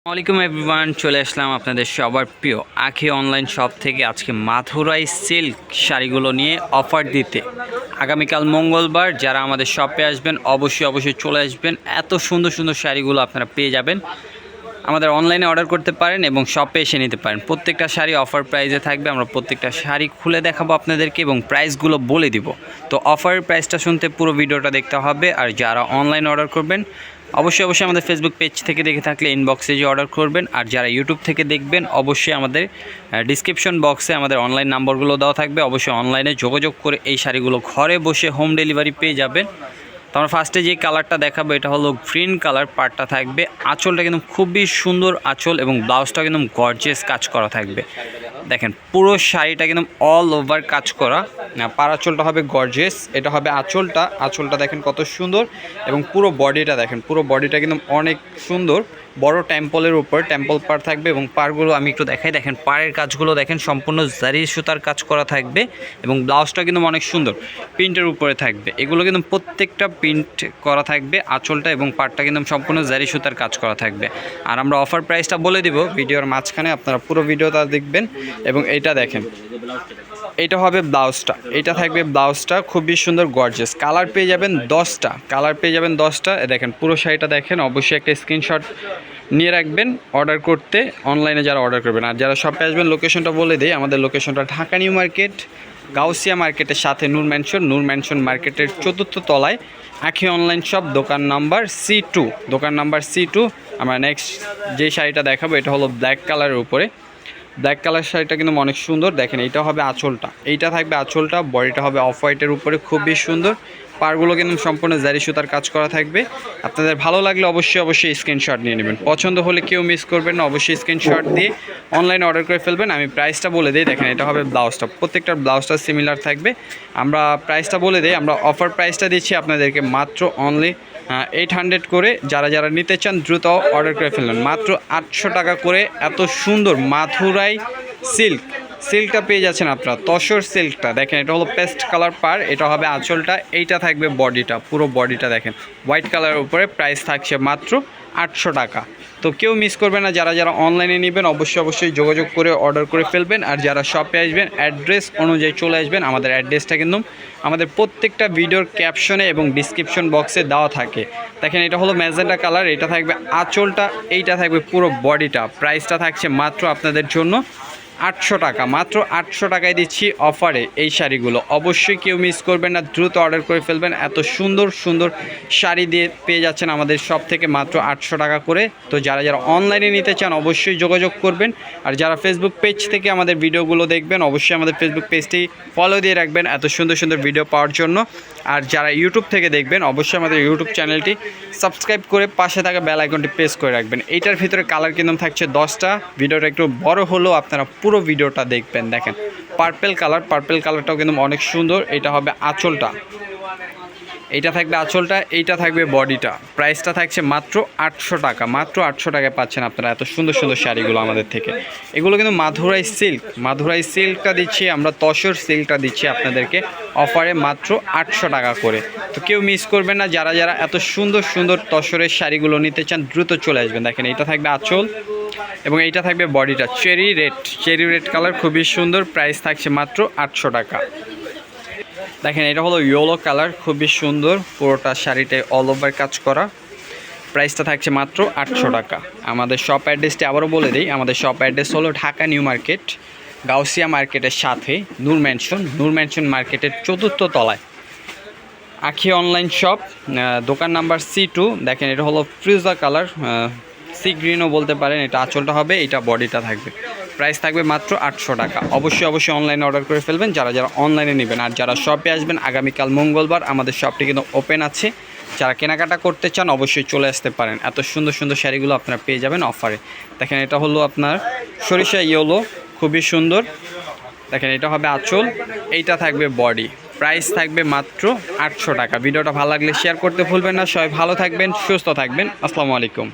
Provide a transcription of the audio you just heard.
আসসালামাইকুম এভরিওয়ান, চলে আসলাম আপনাদের সবার প্রিয় আখি অনলাইন শপ থেকে আজকে মাথুরাই সিল্ক শাড়িগুলো নিয়ে অফার দিতে। আগামীকাল মঙ্গলবার যারা আমাদের শপে আসবেন অবশ্যই চলে আসবেন। এত সুন্দর সুন্দর শাড়িগুলো আপনারা পেয়ে যাবেন। আমাদের অনলাইনে অর্ডার করতে পারেন এবং শপে এসে নিতে পারেন। প্রত্যেকটা শাড়ি অফার প্রাইসে থাকবে। আমরা প্রত্যেকটা শাড়ি খুলে দেখাবো আপনাদেরকে এবং প্রাইসগুলো বলে দিব। তো অফারের প্রাইসটা শুনতে পুরো ভিডিওটা দেখতে হবে। আর যারা অনলাইনে অর্ডার করবেন অবশ্যই আমাদের ফেসবুক পেজ থেকে দেখে থাকলে ইনবক্সে যে অর্ডার করবেন। আর যারা ইউটিউব থেকে দেখবেন অবশ্যই আমাদের ডিসক্রিপশন বক্সে আমাদের অনলাইন নাম্বারগুলো দেওয়া থাকবে। অবশ্যই অনলাইনে যোগাযোগ করে এই শাড়িগুলো ঘরে বসে হোম ডেলিভারি পেয়ে যাবেন। তো আমরা ফার্স্টে যে কালারটা দেখাবো এটা হলো গ্রিন কালার। পার্টটা থাকবে, আঁচলটা কিন্তু খুবই সুন্দর আঁচল এবং ব্লাউজটা কিন্তু গর্জিয়াস কাজ করা থাকবে। দেখেন পুরো শাড়িটা কিন্তু অল ওভার কাজ করা। পার আঁচলটা হবে গর্জিয়াস, এটা হবে আঁচলটা দেখেন কত সুন্দর এবং পুরো বডিটা দেখেন, পুরো বডিটা কিন্তু অনেক সুন্দর। বড় টেম্পলের উপর টেম্পল পার থাকবে এবং পারগুলো আমি একটু দেখাই। দেখেন পাড়ের কাজগুলো দেখেন সম্পূর্ণ জারি সুতার কাজ করা থাকবে এবং ব্লাউজটা কিন্তু অনেক সুন্দর প্রিন্টের উপরে থাকবে। এগুলো কিন্তু প্রত্যেকটা প্রিন্ট করা থাকবে আঁচলটা এবং পাড়টা কিন্তু সম্পূর্ণ জারি সুতার কাজ করা থাকবে। আর আমরা অফার প্রাইসটা বলে দিব ভিডিওর মাঝখানে, আপনারা পুরো ভিডিওটা দেখবেন। এবং এইটা দেখেন, এটা হবে ব্লাউজটা, এটা থাকবে ব্লাউজটা খুবই সুন্দর গর্জিয়াস। কালার পেয়ে যাবেন 10টা। দেখেন পুরো শাড়িটা দেখেন। অবশ্যই একটা স্ক্রিনশট নিয়ে রাখবেন অর্ডার করতে, অনলাইনে যারা অর্ডার করবেন। আর যারা শপে আসবেন লোকেশনটা বলে দিই, আমাদের লোকেশনটা ঢাকা নিউ মার্কেট, গাউসিয়া মার্কেটের সাথে নূর ম্যানশন মার্কেটের 4র্থ তলায় আখি অনলাইন শপ, দোকান নাম্বার C2। আমরা নেক্সট যে শাড়িটা দেখাবো এটা হলো ব্ল্যাক কালারের উপরে। ব্ল্যাক কালার শাড়িটা কিন্তু অনেক সুন্দর। দেখেন এইটা হবে আঁচলটা, এইটা থাকবে আঁচলটা, বডিটা হবে অফ হোয়াইটের উপরে খুবই সুন্দর। পারগুলো কিন্তু সম্পূর্ণ জারি সুতার কাজ করা থাকবে। আপনাদের ভালো লাগলে অবশ্যই স্ক্রিনশট নিয়ে নেবেন। পছন্দ হলে কেউ মিস করবেন না, অবশ্যই স্ক্রিনশট দিয়ে অনলাইনে অর্ডার করে ফেলবেন। আমি প্রাইসটা বলে দিই, দেখেন এটা হবে ব্লাউজটা, প্রত্যেকটার ব্লাউজটা সিমিলার থাকবে। আমরা প্রাইসটা বলে দিই, আমরা অফার প্রাইসটা দিচ্ছি আপনাদেরকে মাত্র অনলি 800 করে। যারা নিতে চান দ্রুত অর্ডার করে ফেলবেন। মাত্র 800 টাকা করে এত সুন্দর মাথুরাই সিল্কটা পেয়ে যাচ্ছেন আপনারা। তসর সিল্কটা দেখেন, এটা হলো পেস্ট কালার পার, এটা হবে আঁচলটা, এইটা থাকবে বডিটা, পুরো বডিটা দেখেন হোয়াইট কালারের উপরে। প্রাইস থাকছে মাত্র 800 টাকা। তো কেউ মিস করবে না। যারা অনলাইনে নেবেন অবশ্যই যোগাযোগ করে অর্ডার করে ফেলবেন। আর যারা শপে আসবেন অ্যাড্রেস অনুযায়ী চলে আসবেন। আমাদের অ্যাড্রেসটা কিন্তু আমাদের প্রত্যেকটা ভিডিওর ক্যাপশনে এবং ডিসক্রিপশন বক্সে দেওয়া থাকে। দেখেন এটা হলো ম্যাজেন্টা কালার, এটা থাকবে আঁচলটা, এইটা থাকবে পুরো বডিটা। প্রাইসটা থাকছে মাত্র আপনাদের জন্য 800 টাকা। মাত্র 800 টাকায় দিচ্ছি অফারে এই শাড়িগুলো। অবশ্যই কেউ মিস করবেন না, দ্রুত অর্ডার করে ফেলবেন। এত সুন্দর শাড়ি দিয়ে পেয়ে যাচ্ছেন আমাদের শপ থেকে মাত্র 800 টাকা করে। তো যারা অনলাইনে নিতে চান অবশ্যই যোগাযোগ করবেন। আর যারা ফেসবুক পেজ থেকে আমাদের ভিডিওগুলো দেখবেন অবশ্যই আমাদের ফেসবুক পেজটি ফলো দিয়ে রাখবেন এত সুন্দর ভিডিও পাওয়ার জন্য। আর যারা ইউটিউব থেকে দেখবেন অবশ্যই আমাদের ইউটিউব চ্যানেলটি সাবস্ক্রাইব করে পাশে থাকা বেল আইকনটি প্রেস করে রাখবেন। এইটার ভিতরে কালার কিন্তু থাকছে 10টা। ভিডিওটা একটু বড় হলেও আপনারা পুরো ভিডিওটা দেখবেন। দেখেন পার্পেল কালারটাও কিন্তু অনেক সুন্দর। এটা হবে আঁচলটা, এইটা থাকবে আঁচলটা, এইটা থাকবে বডিটা। প্রাইসটা থাকছে মাত্র 800 টাকা। মাত্র 800 টাকায় পাচ্ছেন আপনারা এত সুন্দর শাড়িগুলো আমাদের থেকে। এগুলো কিন্তু মাথুরাই সিল্কটা দিচ্ছি আমরা, তসর সিল্কটা দিচ্ছি আপনাদেরকে অফারে মাত্র 800 টাকা করে। তো কেউ মিস করবেন না। যারা এত সুন্দর তসরের শাড়িগুলো নিতে চান দ্রুত চলে আসবেন। দেখেন এইটা থাকবে আঁচল এবং এইটা থাকবে বডিটা চেরি রেড কালার, খুবই সুন্দর। প্রাইস থাকছে মাত্র 800 টাকা। দেখেন এটা হলো ইয়েলো কালার, খুবই সুন্দর, পুরোটা শাড়িটায় অল ওভার কাজ করা। প্রাইসটা থাকছে মাত্র 800 টাকা। আমাদের শপ অ্যাড্রেসটি আবারও বলে দিই, আমাদের শপ অ্যাড্রেস হলো ঢাকা নিউ মার্কেট, গাউসিয়া মার্কেটের সাথে নূর ম্যানশন মার্কেটের 4র্থ তলায় আখি অনলাইন শপ, দোকান নাম্বার C2। দেখেন এটা হলো ফ্রিজা কালার, সি গ্রিনও বলতে পারেন। এটা আঁচলটা হবে, এটা বডিটা থাকবে। প্রাইস থাকবে মাত্র 800 টাকা। অবশ্যই অনলাইনে অর্ডার করে ফেলবেন যারা অনলাইনে নেবেন। আর যারা শপে আসবেন আগামীকাল মঙ্গলবার আমাদের শপটি কিন্তু ওপেন আছে। যারা কেনাকাটা করতে চান অবশ্যই চলে আসতে পারেন। এত সুন্দর শাড়িগুলো আপনারা পেয়ে যাবেন অফারে। দেখেন এটা হলো আপনার সরিষা ইয়েলো, খুবই সুন্দর। দেখেন এটা হবে আঁচল, এইটা থাকবে বডি। প্রাইস থাকবে মাত্র 800 টাকা। ভিডিওটা ভালো লাগলে শেয়ার করতে ভুলবেন না। সবাই ভালো থাকবেন, সুস্থ থাকবেন। আসসালামু আলাইকুম।